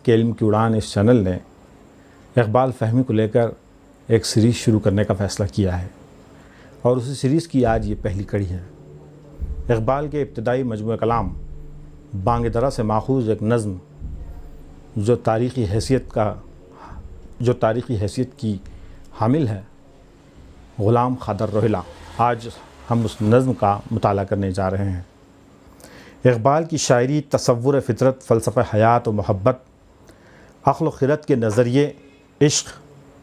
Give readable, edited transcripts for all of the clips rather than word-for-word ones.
کے علم کی اڑان اس چینل نے اقبال فہمی کو لے کر ایک سیریز شروع کرنے کا فیصلہ کیا ہے، اور اسی سیریز کی آج یہ پہلی کڑی ہے۔ اقبال کے ابتدائی مجموعہ کلام بانگ درا سے ماخوذ ایک نظم جو تاریخی حیثیت کی حامل ہے، غلام قادر روہیلہ، آج ہم اس نظم کا مطالعہ کرنے جا رہے ہیں۔ اقبال کی شاعری تصور فطرت، فلسفہ حیات و محبت، عقل و خرد کے نظریے، عشق،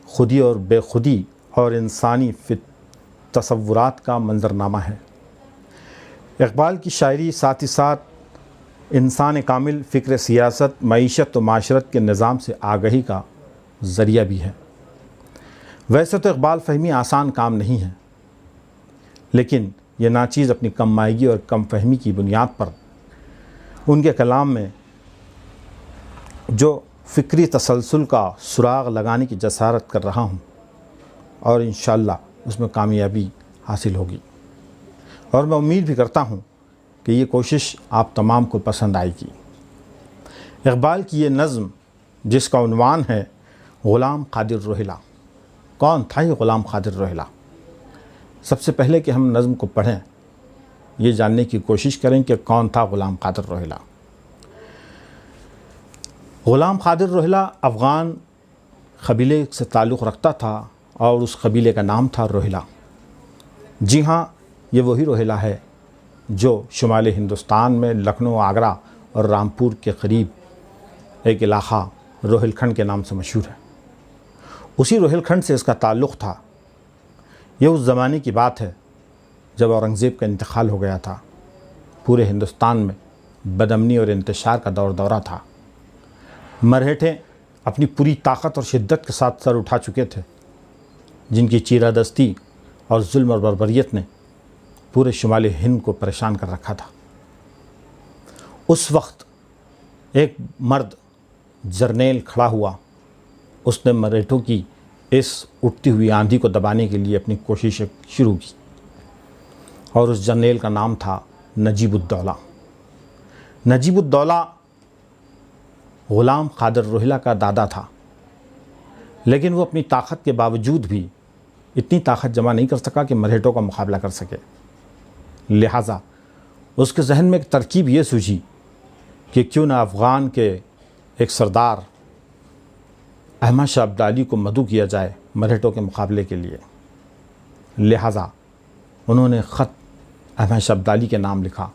خودی اور بے خودی اور انسانی تصورات کا منظرنامہ ہے۔ اقبال کی شاعری ساتھ ہی ساتھ انسان کامل، فکر سیاست، معیشت و معاشرت کے نظام سے آگہی کا ذریعہ بھی ہے۔ ویسے تو اقبال فہمی آسان کام نہیں ہے، لیکن یہ ناچیز اپنی کم مائگی اور کم فہمی کی بنیاد پر ان کے کلام میں جو فکری تسلسل کا سراغ لگانے کی جسارت کر رہا ہوں، اور انشاءاللہ اس میں کامیابی حاصل ہوگی، اور میں امید بھی کرتا ہوں کہ یہ کوشش آپ تمام کو پسند آئے گی۔ اقبال کی یہ نظم جس کا عنوان ہے غلام قادر روہیلہ، کون تھا یہ غلام قادر روہیلہ؟ سب سے پہلے کہ ہم نظم کو پڑھیں، یہ جاننے کی کوشش کریں کہ کون تھا غلام قادر روہیلہ۔ غلام قادر روہیلہ افغان قبیلے سے تعلق رکھتا تھا، اور اس قبیلے کا نام تھا روہیلہ۔ جی ہاں، یہ وہی روہیلہ ہے جو شمالی ہندوستان میں لکھنؤ، آگرہ اور رامپور کے قریب ایک علاقہ روہیل کھنڈ کے نام سے مشہور ہے۔ اسی روہیل کھنڈ سے اس کا تعلق تھا۔ یہ اس زمانے کی بات ہے جب اورنگزیب کا انتقال ہو گیا تھا۔ پورے ہندوستان میں بدامنی اور انتشار کا دورہ تھا۔ مرہٹے اپنی پوری طاقت اور شدت کے ساتھ سر اٹھا چکے تھے، جن کی چیرہ دستی اور ظلم اور بربریت نے پورے شمالی ہند کو پریشان کر رکھا تھا۔ اس وقت ایک مرد جرنیل کھڑا ہوا، اس نے مرہٹوں کی اس اٹھتی ہوئی آندھی کو دبانے کے لیے اپنی کوششیں شروع کی، اور اس جرنیل کا نام تھا نجیب الدولہ۔ نجیب الدولہ غلام قادر روہیلہ کا دادا تھا، لیکن وہ اپنی طاقت کے باوجود بھی اتنی طاقت جمع نہیں کر سکا کہ مرہٹوں کا مقابلہ کر سکے۔ لہٰذا اس کے ذہن میں ایک ترکیب یہ سوجھی کہ کیوں نہ افغان کے ایک سردار احمد شاہ ابدالی کو مدعو کیا جائے مرہٹوں کے مقابلے کے لیے۔ لہٰذا انہوں نے خط احمد شاہ ابدالی کے نام لکھا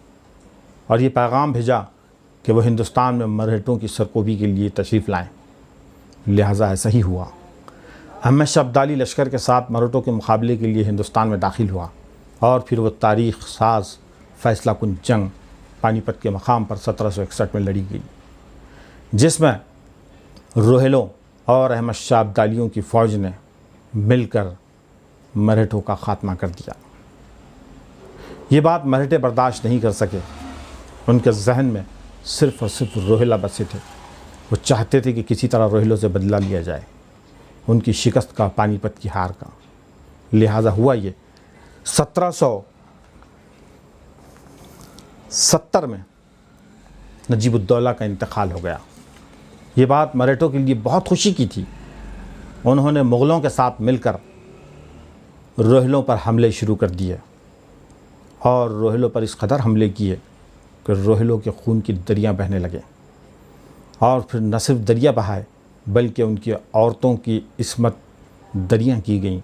اور یہ پیغام بھیجا کہ وہ ہندوستان میں مرہٹوں کی سرکوبی کے لیے تشریف لائیں۔ لہٰذا ایسا ہی ہوا۔ احمد شاہ ابدالی لشکر کے ساتھ مرہٹوں کے مقابلے کے لیے ہندوستان میں داخل ہوا، اور پھر وہ تاریخ ساز فیصلہ کن جنگ پانی پت کے مقام پر 1761 میں لڑی گئی، جس میں روہیلوں اور احمد شاہ ابدالیوں کی فوج نے مل کر مرہٹوں کا خاتمہ کر دیا۔ یہ بات مرہٹے برداشت نہیں کر سکے۔ ان کے ذہن میں صرف اور صرف روہیلہ بسے تھے۔ وہ چاہتے تھے کہ کسی طرح روہیلوں سے بدلہ لیا جائے، ان کی شکست کا، پانی پت کی ہار کا۔ لہٰذا ہوا یہ 1770 میں نجیب الدولہ کا انتقال ہو گیا۔ یہ بات مرہٹوں کے لیے بہت خوشی کی تھی۔ انہوں نے مغلوں کے ساتھ مل کر روہیلوں پر حملے شروع کر دیے، اور روہیلوں پر اس قدر حملے کیے کہ روہیلوں کے خون کی دریاں بہنے لگے، اور پھر نہ صرف دریا بہائے بلکہ ان کی عورتوں کی عصمت دریاں کی گئیں،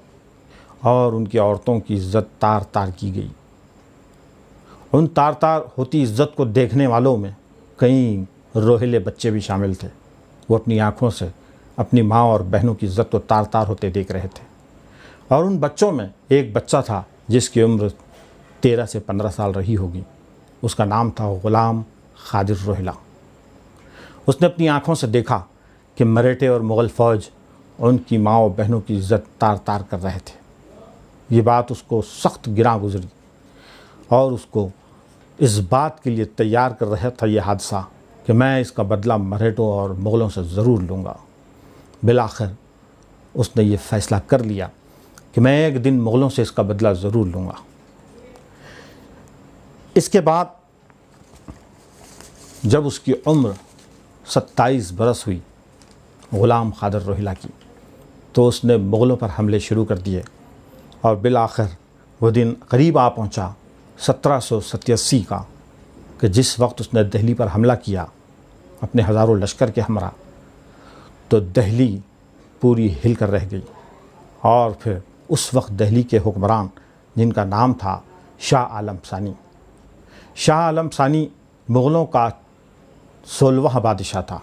اور ان کی عورتوں کی عزت تار تار کی گئی۔ ان تار تار ہوتی عزت کو دیکھنے والوں میں کئی روہیلے بچے بھی شامل تھے۔ وہ اپنی آنکھوں سے اپنی ماں اور بہنوں کی عزت کو تار تار ہوتے دیکھ رہے تھے، اور ان بچوں میں ایک بچہ تھا جس کی عمر 13 سے 15 سال رہی ہوگی۔ اس کا نام تھا غلام قادر روہیلہ۔ اس نے اپنی آنکھوں سے دیکھا کہ مرہٹے اور مغل فوج ان کی ماں اور بہنوں کی عزت تار تار کر رہے تھے۔ یہ بات اس کو سخت گراں گزری، اور اس کو اس بات کے لیے تیار کر رہا تھا یہ حادثہ کہ میں اس کا بدلہ مرہٹوں اور مغلوں سے ضرور لوں گا۔ بالآخر اس نے یہ فیصلہ کر لیا کہ میں ایک دن مغلوں سے اس کا بدلہ ضرور لوں گا۔ اس کے بعد جب اس کی عمر 27 برس ہوئی غلام قادر روہیلا کی، تو اس نے مغلوں پر حملے شروع کر دیے اور بالآخر وہ دن قریب آ پہنچا 1787 کا کہ جس وقت اس نے دہلی پر حملہ کیا اپنے ہزاروں لشکر کے ہمراہ، تو دہلی پوری ہل کر رہ گئی۔ اور پھر اس وقت دہلی کے حکمران جن کا نام تھا شاہ عالم ثانی، شاہ عالم ثانی مغلوں کا 16واں بادشاہ تھا۔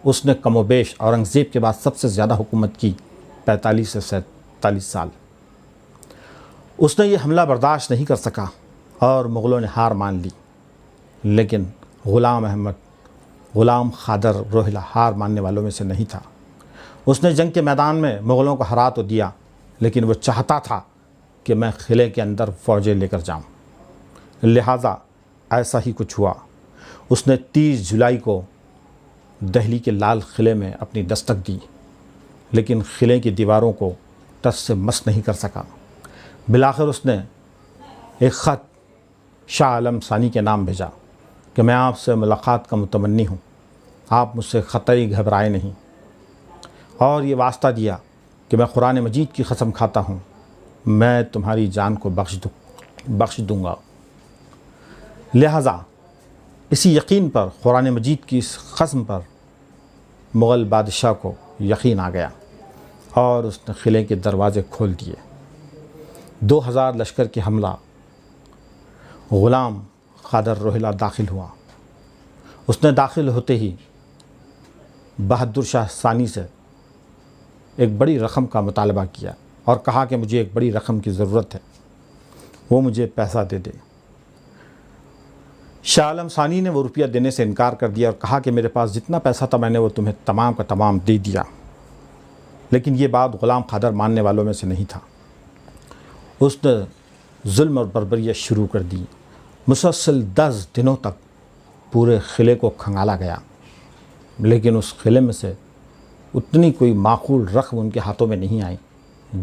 اس نے کم و بیش اورنگزیب کے بعد سب سے زیادہ حکومت کی، 45 سے 47 سال۔ اس نے یہ حملہ برداشت نہیں کر سکا اور مغلوں نے ہار مان لی، لیکن غلام قادر روہیلا ہار ماننے والوں میں سے نہیں تھا۔ اس نے جنگ کے میدان میں مغلوں کو ہرا تو دیا، لیکن وہ چاہتا تھا کہ میں قلعے کے اندر فوجیں لے کر جاؤں، لہٰذا ایسا ہی کچھ ہوا۔ اس نے 30 جولائی کو دہلی کے لال قلعے میں اپنی دستک دی، لیکن قلعے کی دیواروں کو ٹس سے مس نہیں کر سکا۔ بالآخر اس نے ایک خط شاہ عالم ثانی کے نام بھیجا کہ میں آپ سے ملاقات کا متمنی ہوں، آپ مجھ سے قطعی گھبرائے نہیں، اور یہ واسطہ دیا کہ میں قرآن مجید کی قسم کھاتا ہوں میں تمہاری جان کو بخش دوں گا۔ لہٰذا اسی یقین پر، قرآن مجید کی اس قسم پر مغل بادشاہ کو یقین آ گیا اور اس نے قلعے کے دروازے کھول دیے۔ 2000 لشکر کی حملہ غلام قادر روہیلا داخل ہوا۔ اس نے داخل ہوتے ہی بہادر شاہ ثانی سے ایک بڑی رقم کا مطالبہ کیا اور کہا کہ مجھے ایک بڑی رقم کی ضرورت ہے، وہ مجھے پیسہ دے دے۔ شاہ عالم ثانی نے وہ روپیہ دینے سے انکار کر دیا اور کہا کہ میرے پاس جتنا پیسہ تھا میں نے وہ تمہیں تمام کا تمام دے دیا، لیکن یہ بات غلام قادر ماننے والوں میں سے نہیں تھا۔ اس نے ظلم اور بربریت شروع کر دی۔ مسلسل 10 دنوں تک پورے قلعے کو کھنگالا گیا، لیکن اس قلعے میں سے اتنی کوئی معقول رقم ان کے ہاتھوں میں نہیں آئی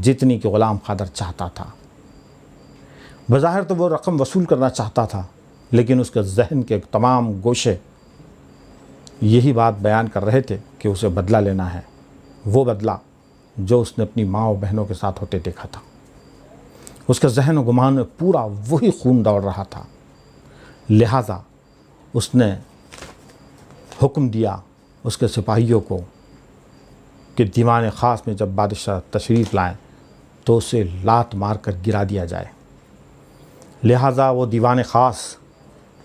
جتنی کہ غلام قادر چاہتا تھا۔ بظاہر تو وہ رقم وصول کرنا چاہتا تھا، لیکن اس کے ذہن کے تمام گوشے یہی بات بیان کر رہے تھے کہ اسے بدلہ لینا ہے، وہ بدلہ جو اس نے اپنی ماں و بہنوں کے ساتھ ہوتے دیکھا تھا۔ اس کے ذہن و گمان میں پورا وہی خون دوڑ رہا تھا، لہٰذا اس نے حکم دیا اس کے سپاہیوں کو کہ دیوان خاص میں جب بادشاہ تشریف لائیں تو اسے لات مار کر گرا دیا جائے۔ لہٰذا وہ دیوان خاص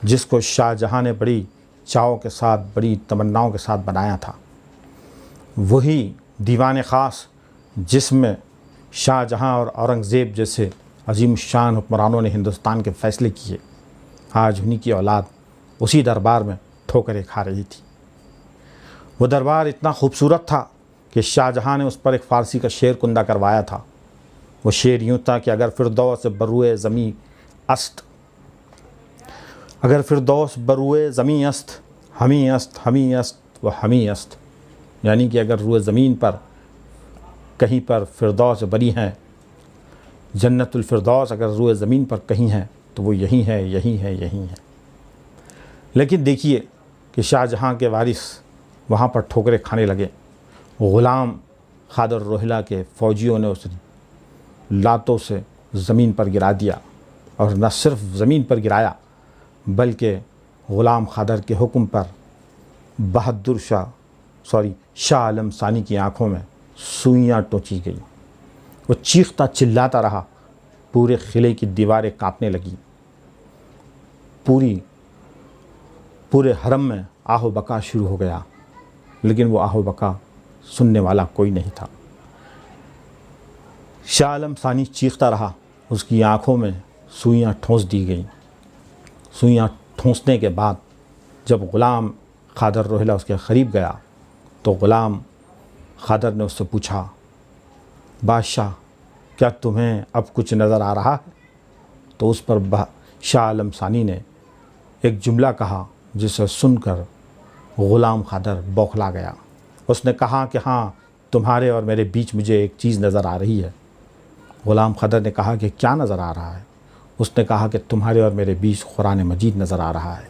جس کو شاہ جہاں نے بڑی چاؤ کے ساتھ، بڑی تمناؤں کے ساتھ بنایا تھا، وہی دیوان خاص جس میں شاہ جہاں اور اورنگزیب جیسے عظیم الشان حکمرانوں نے ہندوستان کے فیصلے کیے، آج انہی کی اولاد اسی دربار میں ٹھوکریں کھا رہی تھی۔ وہ دربار اتنا خوبصورت تھا کہ شاہ جہاں نے اس پر ایک فارسی کا شعر کندہ کروایا تھا۔ وہ شعر یوں تھا کہ اگر فردوس بروئے زمیں است، اگر فردوس بروئے زمیں است، ہمیں است، ہمیں است و ہمیں است، یعنی کہ اگر روئے زمین پر کہیں پر فردوس بری ہیں، جنت الفردوس اگر روئے زمین پر کہیں ہے تو وہ یہی ہے، یہی ہے، یہی ہے۔ لیکن دیکھیے کہ شاہ جہاں کے وارث وہاں پر ٹھوکریں کھانے لگے۔ غلام قادر روہیلا کے فوجیوں نے اسے لاتوں سے زمین پر گرا دیا، اور نہ صرف زمین پر گرایا بلکہ غلام قادر کے حکم پر شاہ عالم ثانی کی آنکھوں میں سوئیاں ٹوچی گئی۔ وہ چیختا چلاتا رہا، پورے قلعے کی دیواریں کانپنے لگیں، پورے حرم میں آہ و بکا شروع ہو گیا، لیکن وہ آہ و بکا سننے والا کوئی نہیں تھا۔ شاہ عالم ثانی چیختا رہا، اس کی آنکھوں میں سوئیاں ٹھونس دی گئیں۔ سوئیاں ٹھونسنے کے بعد جب غلام قادر روہیلا اس کے قریب گیا تو غلام قادر نے اس سے پوچھا، بادشاہ کیا تمہیں اب کچھ نظر آ رہا ہے؟ تو اس پر شاہ عالم ثانی نے ایک جملہ کہا جسے سن کر غلام قادر بوکھلا گیا۔ اس نے کہا کہ ہاں، تمہارے اور میرے بیچ مجھے ایک چیز نظر آ رہی ہے۔ غلام قادر نے کہا کہ کیا نظر آ رہا ہے؟ اس نے کہا کہ تمہارے اور میرے بیچ قرآن مجید نظر آ رہا ہے۔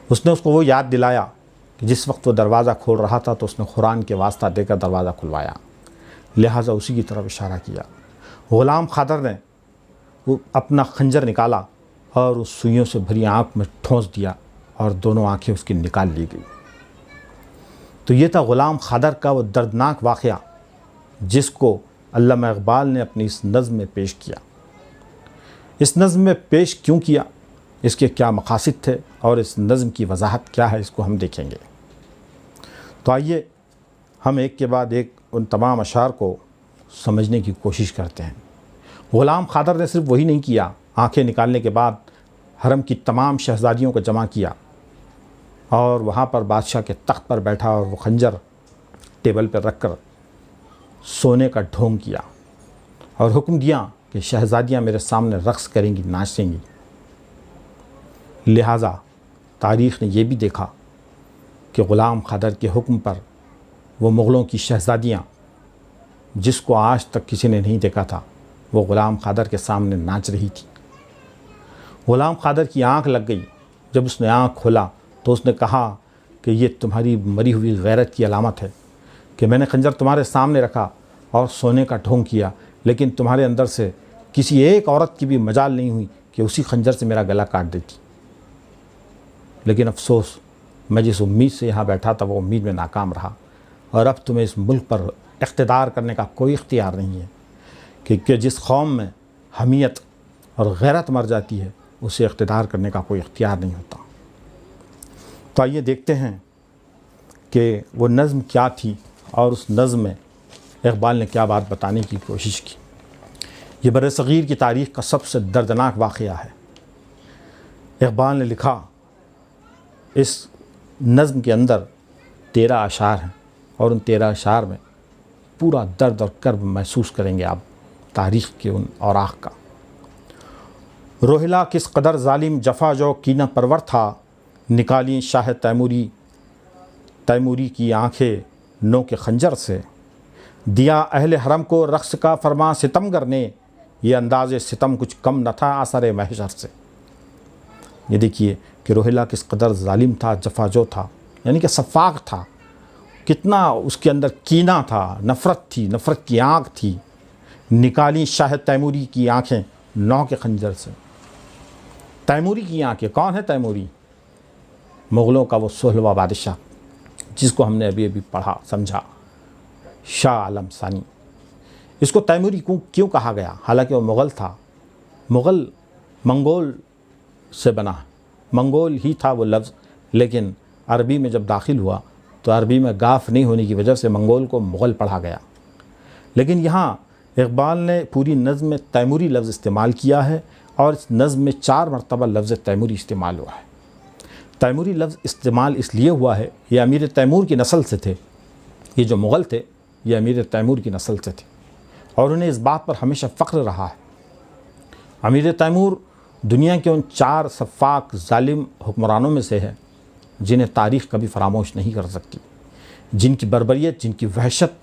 اس نے اس کو وہ یاد دلایا کہ جس وقت وہ دروازہ کھول رہا تھا تو اس نے قرآن کے واسطہ دے کر دروازہ کھلوایا، لہٰذا اسی کی طرف اشارہ کیا۔ غلام قادر نے وہ اپنا خنجر نکالا اور اس سوئیوں سے بھری آنکھ میں ٹھونس دیا اور دونوں آنکھیں اس کی نکال لی گئی۔ تو یہ تھا غلام قادر کا وہ دردناک واقعہ جس کو علامہ اقبال نے اپنی اس نظم میں پیش کیا۔ اس نظم میں پیش کیوں کیا، اس کے کیا مقاصد تھے اور اس نظم کی وضاحت کیا ہے، اس کو ہم دیکھیں گے۔ تو آئیے ہم ایک کے بعد ایک ان تمام اشعار کو سمجھنے کی کوشش کرتے ہیں۔ غلام قادر نے صرف وہی نہیں کیا، آنکھیں نکالنے کے بعد حرم کی تمام شہزادیوں کو جمع کیا اور وہاں پر بادشاہ کے تخت پر بیٹھا اور وہ خنجر ٹیبل پر رکھ کر سونے کا ڈھونگ کیا اور حکم دیا کہ شہزادیاں میرے سامنے رقص کریں گی، ناچیں گی۔ لہٰذا تاریخ نے یہ بھی دیکھا کہ غلام قادر کے حکم پر وہ مغلوں کی شہزادیاں جس کو آج تک کسی نے نہیں دیکھا تھا، وہ غلام قادر کے سامنے ناچ رہی تھی۔ غلام قادر کی آنکھ لگ گئی۔ جب اس نے آنکھ کھولا تو اس نے کہا کہ یہ تمہاری مری ہوئی غیرت کی علامت ہے کہ میں نے خنجر تمہارے سامنے رکھا اور سونے کا ڈھونگ کیا، لیکن تمہارے اندر سے کسی ایک عورت کی بھی مجال نہیں ہوئی کہ اسی خنجر سے میرا گلا کاٹ دیتی۔ لیکن افسوس، میں جس امید سے یہاں بیٹھا تھا وہ امید میں ناکام رہا، اور اب تمہیں اس ملک پر اقتدار کرنے کا کوئی اختیار نہیں ہے کہ جس قوم میں حمیت اور غیرت مر جاتی ہے اسے اقتدار کرنے کا کوئی اختیار نہیں ہوتا۔ تو آئیے دیکھتے ہیں کہ وہ نظم کیا تھی اور اس نظم میں اقبال نے کیا بات بتانے کی کوشش کی۔ یہ برصغیر کی تاریخ کا سب سے دردناک واقعہ ہے۔ اقبال نے لکھا، اس نظم کے اندر 13 اشعار ہیں اور ان 13 اشعار میں پورا درد اور کرب محسوس کریں گے آپ تاریخ کے ان اوراق کا۔ روہلا کس قدر ظالم جفا جو کینہ پرور تھا، نکالی شاہ تیموری کی آنکھیں نو کے خنجر سے، دیا اہل حرم کو رقص کا فرما ستمگر نے، یہ انداز ستم کچھ کم نہ تھا آثار محشر سے۔ یہ دیکھیے کہ روہلا کس قدر ظالم تھا، جفا جو تھا، یعنی کہ سفاک تھا، کتنا اس کے اندر کینہ تھا، نفرت تھی، نفرت کی آنکھ تھی۔ نکالی شاہ تیموری کی آنکھیں نو کے خنجر سے۔ تیموری کی آنکھیں، کون ہے تیموری؟ مغلوں کا وہ سہلوا بادشاہ جس کو ہم نے ابھی پڑھا سمجھا، شاہ عالم ثانی۔ اس کو تیموری کیوں کہا گیا؟ حالانکہ وہ مغل تھا، منگول سے بنا، منگول ہی تھا وہ لفظ، لیکن عربی میں جب داخل ہوا تو عربی میں گاف نہیں ہونے کی وجہ سے منگول کو مغل پڑھا گیا۔ لیکن یہاں اقبال نے پوری نظم میں تیموری لفظ استعمال کیا ہے اور اس نظم میں 4 مرتبہ لفظ تیموری استعمال ہوا ہے۔ تیموری لفظ استعمال اس لیے ہوا ہے، یہ امیر تیمور کی نسل سے تھے، یہ جو مغل تھے یہ امیر تیمور کی نسل سے تھے اور انہیں اس بات پر ہمیشہ فخر رہا ہے۔ امیر تیمور دنیا کے ان 4 سفاک ظالم حکمرانوں میں سے ہے جنہیں تاریخ کبھی فراموش نہیں کر سکتی، جن کی بربریت، جن کی وحشت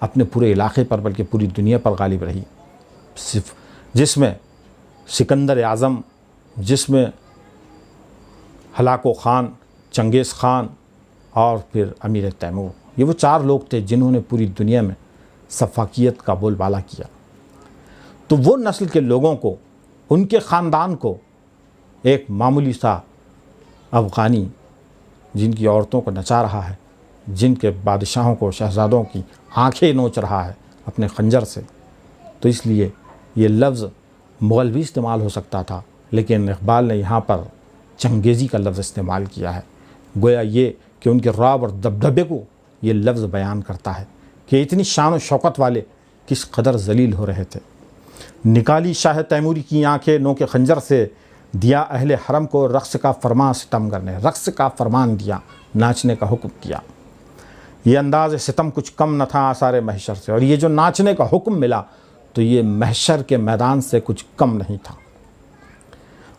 اپنے پورے علاقے پر بلکہ پوری دنیا پر غالب رہی، جس میں سکندر اعظم، جس میں ہلاکو خان، چنگیز خان اور پھر امیر تیمور، یہ وہ 4 لوگ تھے جنہوں نے پوری دنیا میں سفاکیت کا بول بالا کیا۔ تو وہ نسل کے لوگوں کو، ان کے خاندان کو ایک معمولی سا افغانی جن کی عورتوں کو نچا رہا ہے، جن کے بادشاہوں کو، شہزادوں کی آنکھیں نوچ رہا ہے اپنے خنجر سے، تو اس لیے یہ لفظ مغل بھی استعمال ہو سکتا تھا، لیکن اقبال نے یہاں پر چنگیزی کا لفظ استعمال کیا ہے، گویا یہ کہ ان کے رعب اور دبدبے کو یہ لفظ بیان کرتا ہے کہ اتنی شان و شوکت والے کس قدر ذلیل ہو رہے تھے۔ نکالی شاہ تیموری کی آنکھیں نو کے خنجر سے، دیا اہل حرم کو رقص کا فرمان ستمگر نے، رقص کا فرمان دیا، ناچنے کا حکم دیا۔ یہ انداز ستم کچھ کم نہ تھا آثار محشر سے، اور یہ جو ناچنے کا حکم ملا تو یہ محشر کے میدان سے کچھ کم نہیں تھا۔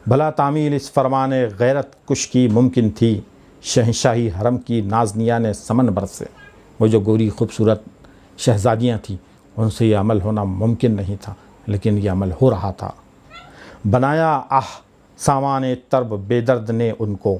بھلا تعمیل اس فرمان غیرت کش کی ممکن تھی، شہنشاہی حرم کی نازنیان سمن برس سے، وہ جو گوری خوبصورت شہزادیاں تھیں ان سے یہ عمل ہونا ممکن نہیں تھا، لیکن یہ عمل ہو رہا تھا۔ بنایا سامان ترب بے درد نے ان کو،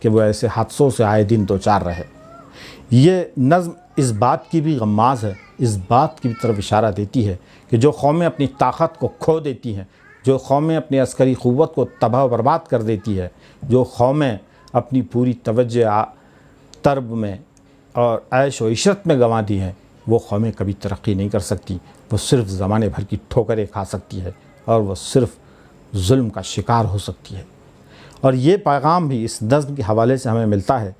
کہ وہ ایسے حادثوں سے آئے دن دوچار رہے۔ یہ نظم اس بات کی بھی غماز ہے، اس بات کی طرف اشارہ دیتی ہے کہ جو قومیں اپنی طاقت کو کھو دیتی ہیں، جو قومیں اپنی عسکری قوت کو تباہ و برباد کر دیتی ہے، جو قومیں اپنی پوری توجہ طرب میں اور عیش و عشرت میں گنوا دی ہیں، وہ قومیں کبھی ترقی نہیں کر سکتی، وہ صرف زمانے بھر کی ٹھوکریں کھا سکتی ہے اور وہ صرف ظلم کا شکار ہو سکتی ہے۔ اور یہ پیغام بھی اس نظم کے حوالے سے ہمیں ملتا ہے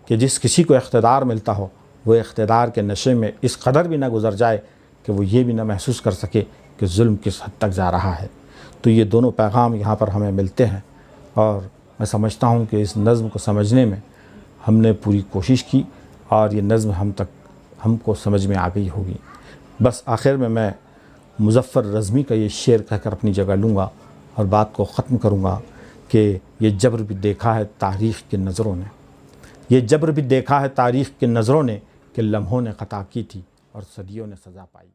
کہ جس کسی کو اقتدار ملتا ہو وہ اقتدار کے نشے میں اس قدر بھی نہ گزر جائے کہ وہ یہ بھی نہ محسوس کر سکے کہ ظلم کس حد تک جا رہا ہے۔ تو یہ دونوں پیغام یہاں پر ہمیں ملتے ہیں، اور میں سمجھتا ہوں کہ اس نظم کو سمجھنے میں ہم نے پوری کوشش کی اور یہ نظم ہم کو سمجھ میں آ گئی ہوگی۔ بس آخر میں مظفر رزمی کا یہ شعر کہہ کر اپنی جگہ لوں گا اور بات کو ختم کروں گا کہ یہ جبر بھی دیکھا ہے تاریخ کی نظروں نے، یہ جبر بھی دیکھا ہے تاریخ کی نظروں نے، کہ لمحوں نے خطا کی تھی اور صدیوں نے سزا پائی۔